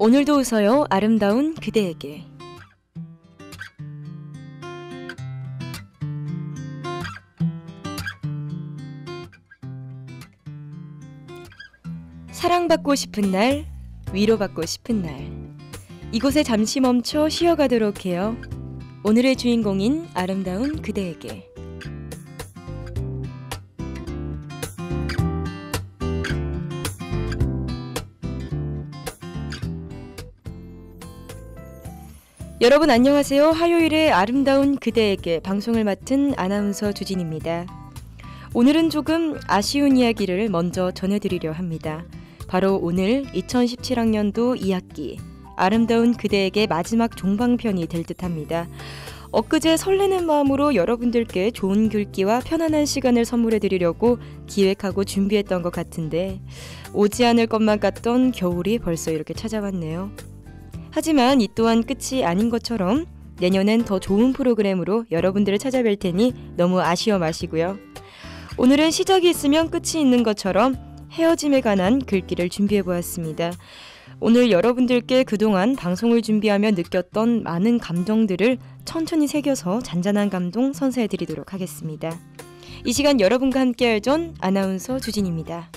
오늘도 웃어요. 아름다운 그대에게. 사랑받고 싶은 날, 위로받고 싶은 날, 이곳에 잠시 멈춰 쉬어가도록 해요. 오늘의 주인공인 아름다운 그대에게. 여러분 안녕하세요. 화요일에 아름다운 그대에게 방송을 맡은 아나운서 주진입니다. 오늘은 조금 아쉬운 이야기를 먼저 전해드리려 합니다. 바로 오늘 2017학년도 2학기 아름다운 그대에게 마지막 종방편이 될 듯합니다. 엊그제 설레는 마음으로 여러분들께 좋은 글귀와 편안한 시간을 선물해드리려고 기획하고 준비했던 것 같은데 오지 않을 것만 같던 겨울이 벌써 이렇게 찾아왔네요. 하지만 이 또한 끝이 아닌 것처럼 내년엔 더 좋은 프로그램으로 여러분들을 찾아뵐 테니 너무 아쉬워 마시고요. 오늘은 시작이 있으면 끝이 있는 것처럼 헤어짐에 관한 글귀를 준비해보았습니다. 오늘 여러분들께 그동안 방송을 준비하며 느꼈던 많은 감정들을 천천히 새겨서 잔잔한 감동 선사해드리도록 하겠습니다. 이 시간 여러분과 함께할 전 아나운서 주진입니다.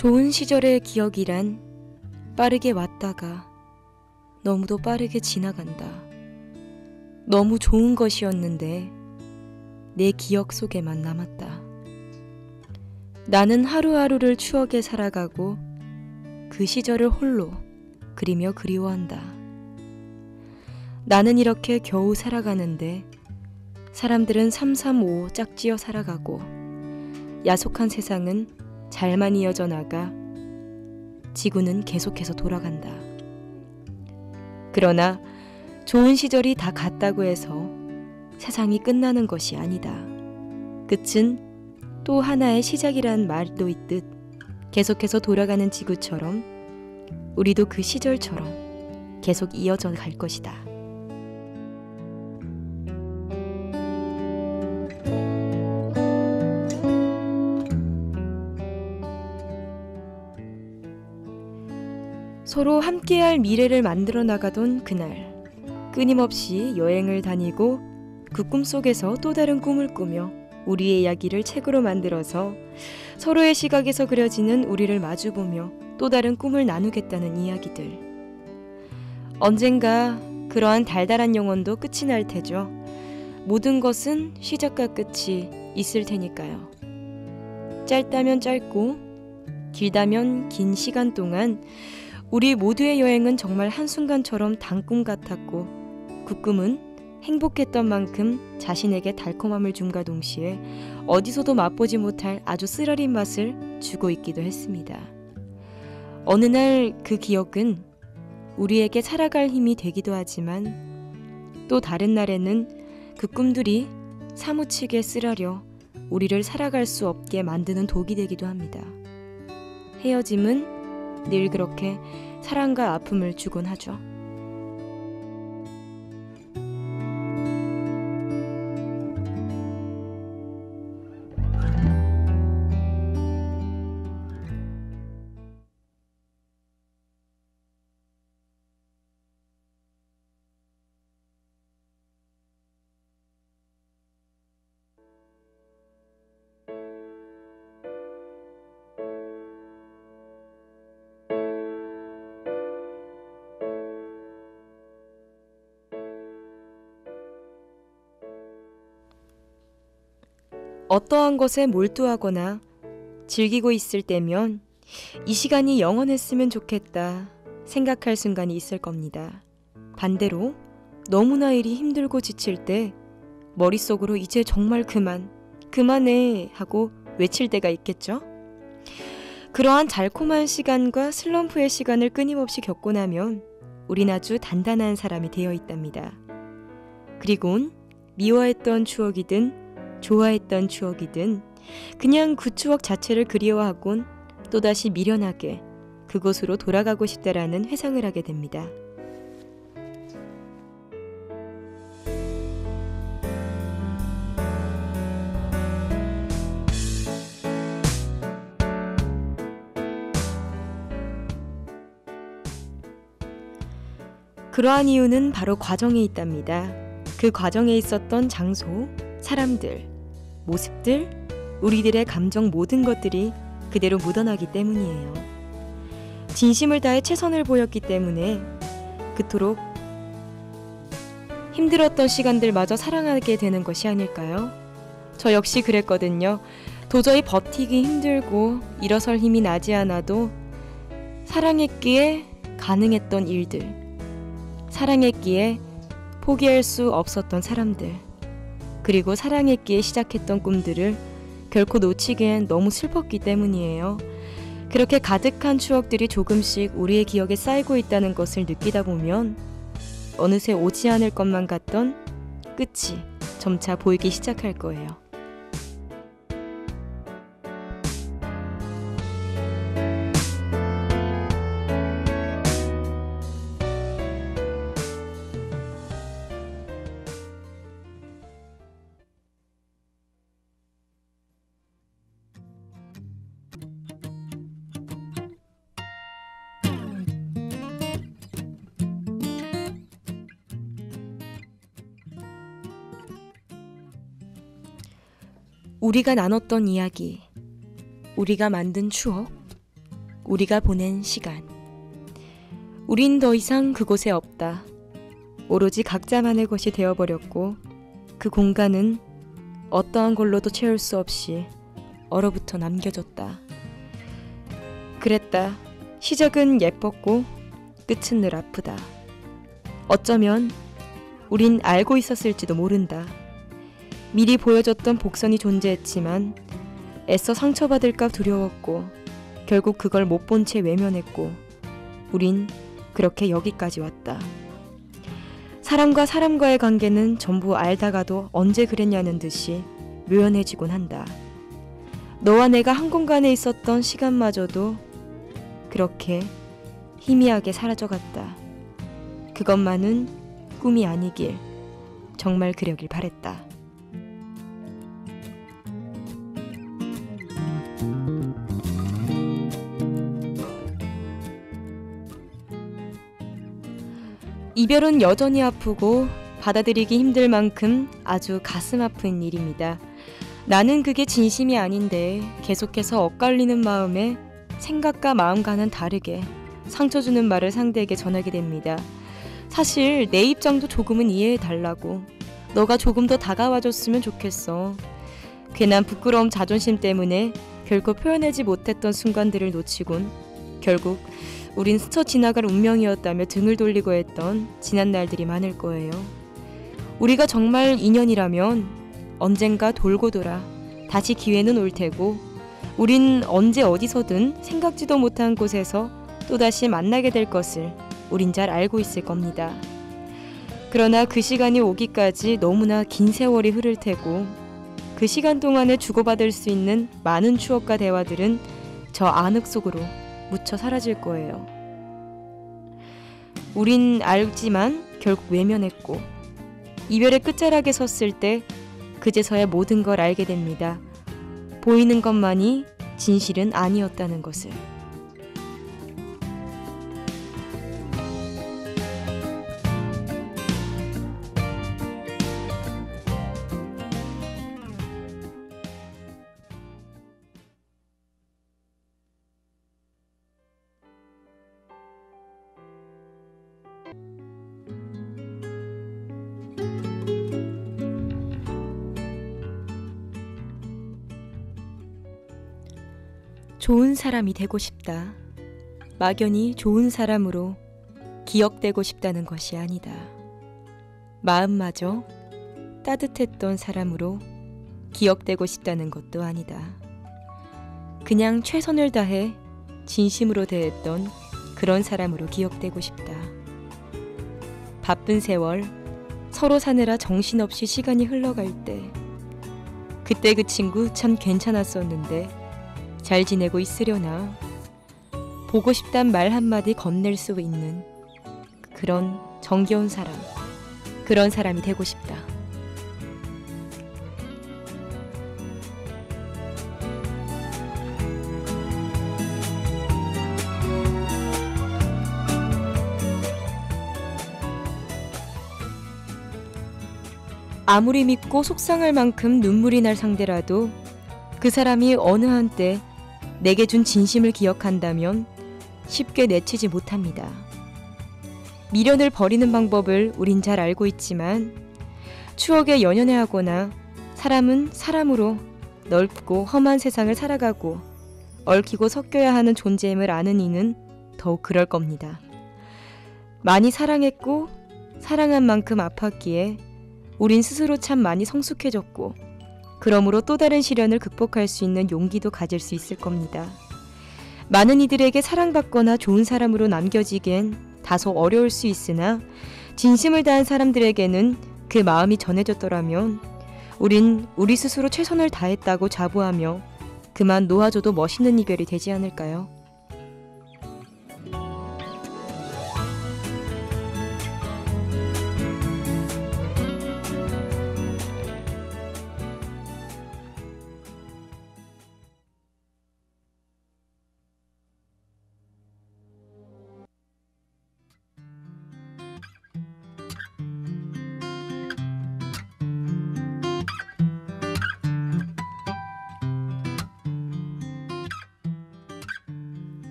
좋은 시절의 기억이란 빠르게 왔다가 너무도 빠르게 지나간다. 너무 좋은 것이었는데 내 기억 속에만 남았다. 나는 하루하루를 추억에 살아가고 그 시절을 홀로 그리며 그리워한다. 나는 이렇게 겨우 살아가는데 사람들은 335 짝지어 살아가고 야속한 세상은 잘만 이어져 나가 지구는 계속해서 돌아간다. 그러나 좋은 시절이 다 갔다고 해서 세상이 끝나는 것이 아니다. 끝은 또 하나의 시작이란 말도 있듯 계속해서 돌아가는 지구처럼 우리도 그 시절처럼 계속 이어져 갈 것이다. 서로 함께할 미래를 만들어 나가던 그날, 끊임없이 여행을 다니고 그 꿈속에서 또 다른 꿈을 꾸며 우리의 이야기를 책으로 만들어서 서로의 시각에서 그려지는 우리를 마주보며 또 다른 꿈을 나누겠다는 이야기들. 언젠가 그러한 달달한 영혼도 끝이 날 테죠. 모든 것은 시작과 끝이 있을 테니까요. 짧다면 짧고 길다면 긴 시간 동안 우리 모두의 여행은 정말 한순간처럼 단꿈 같았고 그 꿈은 행복했던 만큼 자신에게 달콤함을 줌과 동시에 어디서도 맛보지 못할 아주 쓰라린 맛을 주고 있기도 했습니다. 어느 날 그 기억은 우리에게 살아갈 힘이 되기도 하지만 또 다른 날에는 그 꿈들이 사무치게 쓰라려 우리를 살아갈 수 없게 만드는 독이 되기도 합니다. 헤어짐은 늘 그렇게 사랑과 아픔을 주곤 하죠. 어떠한 것에 몰두하거나 즐기고 있을 때면 이 시간이 영원했으면 좋겠다 생각할 순간이 있을 겁니다. 반대로 너무나 일이 힘들고 지칠 때 머릿속으로 이제 정말 그만해 하고 외칠 때가 있겠죠? 그러한 달콤한 시간과 슬럼프의 시간을 끊임없이 겪고 나면 우린 아주 단단한 사람이 되어 있답니다. 그리곤 미워했던 추억이든 좋아했던 추억이든 그냥 그 추억 자체를 그리워하곤 또다시 미련하게 그곳으로 돌아가고 싶다라는 회상을 하게 됩니다. 그러한 이유는 바로 과정에 있답니다. 그 과정에 있었던 장소, 사람들, 모습들, 우리들의 감정 모든 것들이 그대로 묻어나기 때문이에요. 진심을 다해 최선을 보였기 때문에 그토록 힘들었던 시간들마저 사랑하게 되는 것이 아닐까요? 저 역시 그랬거든요. 도저히 버티기 힘들고 일어설 힘이 나지 않아도 사랑했기에 가능했던 일들, 사랑했기에 포기할 수 없었던 사람들, 그리고 사랑했기에 시작했던 꿈들을 결코 놓치기엔 너무 슬펐기 때문이에요. 그렇게 가득한 추억들이 조금씩 우리의 기억에 쌓이고 있다는 것을 느끼다 보면 어느새 오지 않을 것만 같던 끝이 점차 보이기 시작할 거예요. 우리가 나눴던 이야기, 우리가 만든 추억, 우리가 보낸 시간. 우린 더 이상 그곳에 없다. 오로지 각자만의 것이 되어버렸고 그 공간은 어떠한 걸로도 채울 수 없이 얼어붙어 남겨졌다. 그랬다. 시작은 예뻤고 끝은 늘 아프다. 어쩌면 우린 알고 있었을지도 모른다. 미리 보여줬던 복선이 존재했지만 애써 상처받을까 두려웠고 결국 그걸 못 본 채 외면했고 우린 그렇게 여기까지 왔다. 사람과 사람과의 관계는 전부 알다가도 언제 그랬냐는 듯이 묘연해지곤 한다. 너와 내가 한 공간에 있었던 시간마저도 그렇게 희미하게 사라져갔다. 그것만은 꿈이 아니길 정말 그러길 바랬다. 이별은 여전히 아프고 받아들이기 힘들 만큼 아주 가슴 아픈 일입니다. 나는 그게 진심이 아닌데 계속해서 엇갈리는 마음에 생각과 마음과는 다르게 상처 주는 말을 상대에게 전하게 됩니다. 사실 내 입장도 조금은 이해해달라고. 너가 조금 더 다가와줬으면 좋겠어. 괜한 부끄러움, 자존심 때문에 결코 표현하지 못했던 순간들을 놓치곤 결국 우린 스쳐 지나갈 운명이었다며 등을 돌리고 했던 지난 날들이 많을 거예요. 우리가 정말 인연이라면 언젠가 돌고 돌아 다시 기회는 올 테고 우린 언제 어디서든 생각지도 못한 곳에서 또다시 만나게 될 것을 우린 잘 알고 있을 겁니다. 그러나 그 시간이 오기까지 너무나 긴 세월이 흐를 테고 그 시간 동안에 주고받을 수 있는 많은 추억과 대화들은 저 안흙 속으로 묻혀 사라질 거예요. 우린 알지만 결국 외면했고 이별의 끝자락에 섰을 때 그제서야 모든 걸 알게 됩니다. 보이는 것만이 진실은 아니었다는 것을. 좋은 사람이 되고 싶다. 막연히 좋은 사람으로 기억되고 싶다는 것이 아니다. 마음마저 따뜻했던 사람으로 기억되고 싶다는 것도 아니다. 그냥 최선을 다해 진심으로 대했던 그런 사람으로 기억되고 싶다. 바쁜 세월, 서로 사느라 정신없이 시간이 흘러갈 때 그때 그 친구 참 괜찮았었는데 잘 지내고 있으려나? 보고 싶단 말 한마디 건넬 수 있는 그런 정겨운 사람, 그런 사람이 되고 싶다. 아무리 믿고 속상할 만큼 눈물이 날 상대라도 그 사람이 어느 한때 내게 준 진심을 기억한다면 쉽게 내치지 못합니다. 미련을 버리는 방법을 우린 잘 알고 있지만 추억에 연연해하거나 사람은 사람으로 넓고 험한 세상을 살아가고 얽히고 섞여야 하는 존재임을 아는 이는 더욱 그럴 겁니다. 많이 사랑했고 사랑한 만큼 아팠기에 우린 스스로 참 많이 성숙해졌고 그러므로 또 다른 시련을 극복할 수 있는 용기도 가질 수 있을 겁니다. 많은 이들에게 사랑받거나 좋은 사람으로 남겨지기엔 다소 어려울 수 있으나 진심을 다한 사람들에게는 그 마음이 전해졌더라면 우린 우리 스스로 최선을 다했다고 자부하며 그만 놓아줘도 멋있는 이별이 되지 않을까요?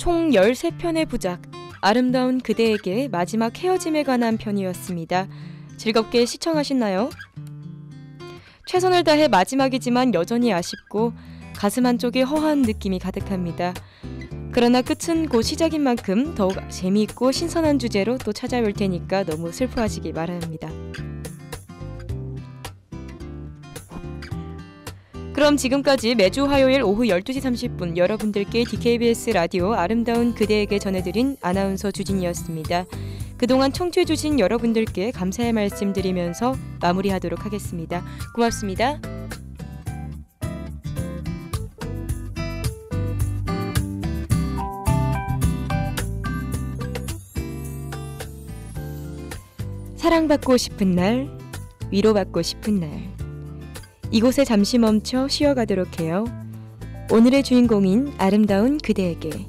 총 13편의 부작, 아름다운 그대에게 마지막 헤어짐에 관한 편이었습니다. 즐겁게 시청하셨나요? 최선을 다해 마지막이지만 여전히 아쉽고 가슴 한쪽에 허한 느낌이 가득합니다. 그러나 끝은 곧 시작인 만큼 더욱 재미있고 신선한 주제로 또 찾아올 테니까 너무 슬퍼하시기 바랍니다. 그럼 지금까지 매주 화요일 오후 12시 30분 여러분들께 DKBS 라디오 아름다운 그대에게 전해드린 아나운서 주진이었습니다. 그동안 청취해주신 여러분들께 감사의 말씀 드리면서 마무리하도록 하겠습니다. 고맙습니다. 사랑받고 싶은 날, 위로받고 싶은 날, 이곳에 잠시 멈춰 쉬어가도록 해요. 오늘의 주인공인 아름다운 그대에게.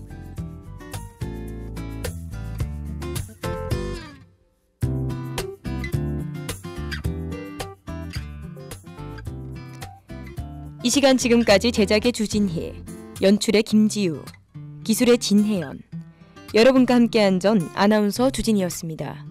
이 시간 지금까지 제작의 주진희, 연출의 김지우, 기술의 진혜연, 여러분과 함께한 전 아나운서 주진이었습니다.